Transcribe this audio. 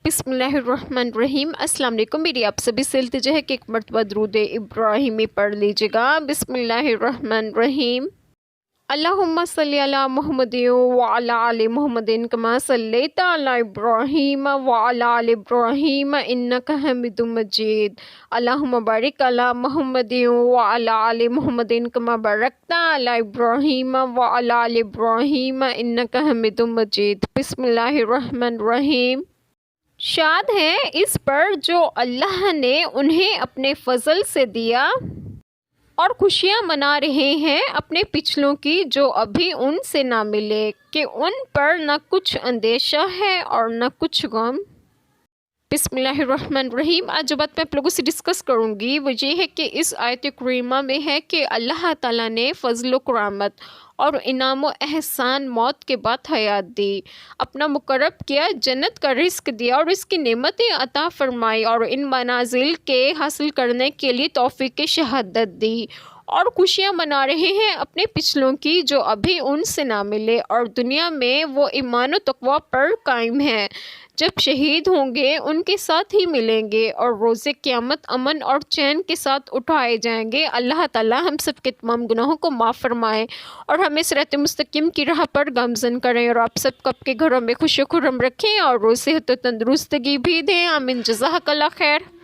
بسم اللہ الرحمن الرحیم۔ السلام علیکم، میری آپ سبھی سے التجا ہے کہ ایک مرتبہ درود ابراہیمی پڑھ لیجیے گا۔ بسم اللہ الرحمن الرحیم۔ اللہم صلی علی محمد وعلی آل محمد کما صلیت علی ابراہیم وعلی آل ابراہیم انک حمید مجید۔ اللہم بارک علی محمد وعلی آل محمد کما بارکت علی ابراہیم وعلی آل ابراہیم انک حمید مجید۔ بسم اللہ الرحمن الرحیم۔ شاد ہیں اس پر جو اللہ نے انہیں اپنے فضل سے دیا، اور خوشیاں منا رہے ہیں اپنے پچھلوں کی جو ابھی ان سے نہ ملے، کہ ان پر نہ کچھ اندیشہ ہے اور نہ کچھ غم۔ بسم اللہ الرحمن الرحیم۔ آج جو بات میں آپ لوگوں سے ڈسکس کروں گی وہ یہ ہے کہ اس آیت کریمہ میں ہے کہ اللہ تعالیٰ نے فضل و کرامت اور انعام و احسان موت کے بعد حیات دی، اپنا مقرب کیا، جنت کا رزق دیا اور اس کی نعمتیں عطا فرمائی، اور ان منازل کے حاصل کرنے کے لیے توفیق شہادت دی، اور خوشیاں منا رہے ہیں اپنے پچھلوں کی جو ابھی ان سے نہ ملے، اور دنیا میں وہ ایمان و تقوی پر قائم ہیں، جب شہید ہوں گے ان کے ساتھ ہی ملیں گے، اور روز قیامت امن اور چین کے ساتھ اٹھائے جائیں گے۔ اللہ تعالیٰ ہم سب کے تمام گناہوں کو معاف فرمائے اور ہمیں صراط مستقیم کی راہ پر گامزن کریں، اور آپ سب کو آپ کے گھروں میں خوش و خرم رکھیں اور روز صحت و تندرستگی بھی دیں۔ آمین۔ جزاک اللہ خیر۔